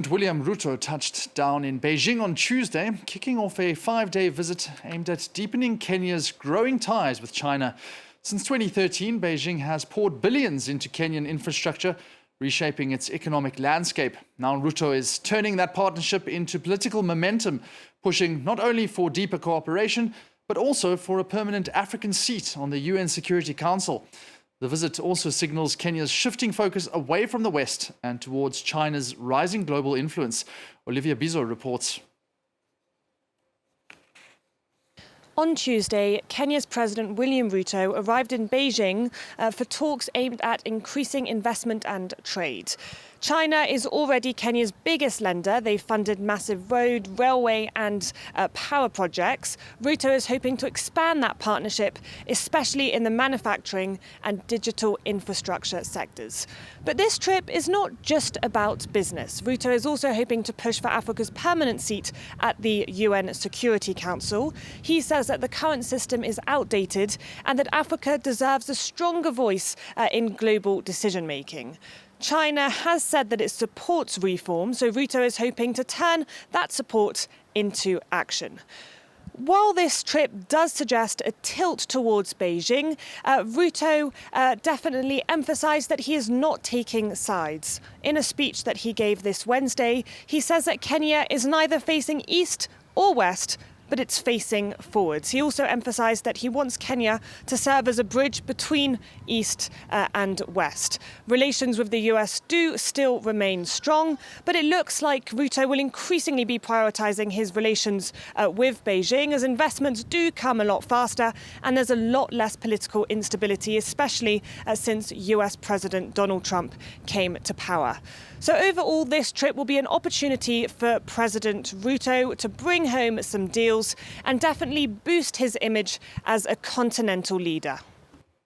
William Ruto touched down in Beijing on Tuesday, kicking off a 5-day visit aimed at deepening Kenya's growing ties with China. Since 2013, Beijing has poured billions into Kenyan infrastructure, reshaping its economic landscape. Now Ruto is turning that partnership into political momentum, pushing not only for deeper cooperation, but also for a permanent African seat on the UN Security Council. The visit also signals Kenya's shifting focus away from the West and towards China's rising global influence. Olivia Bizot reports. On Tuesday, Kenya's President William Ruto arrived in Beijing for talks aimed at increasing investment and trade. China is already Kenya's biggest lender. They've funded massive road, railway and power projects. Ruto is hoping to expand that partnership, especially in the manufacturing and digital infrastructure sectors. But this trip is not just about business. Ruto is also hoping to push for Africa's permanent seat at the UN Security Council. He says that the current system is outdated and that Africa deserves a stronger voice in global decision-making. China has said that it supports reform, so Ruto is hoping to turn that support into action. While this trip does suggest a tilt towards Beijing, Ruto definitely emphasised that he is not taking sides. In a speech that he gave this Wednesday, he says that Kenya is neither facing east or west, but it's facing forwards. He also emphasised that he wants Kenya to serve as a bridge between East and West. Relations with the US do still remain strong, but it looks like Ruto will increasingly be prioritising his relations with Beijing as investments do come a lot faster and there's a lot less political instability, especially since US President Donald Trump came to power. So overall, this trip will be an opportunity for President Ruto to bring home some deals and definitely boost his image as a continental leader.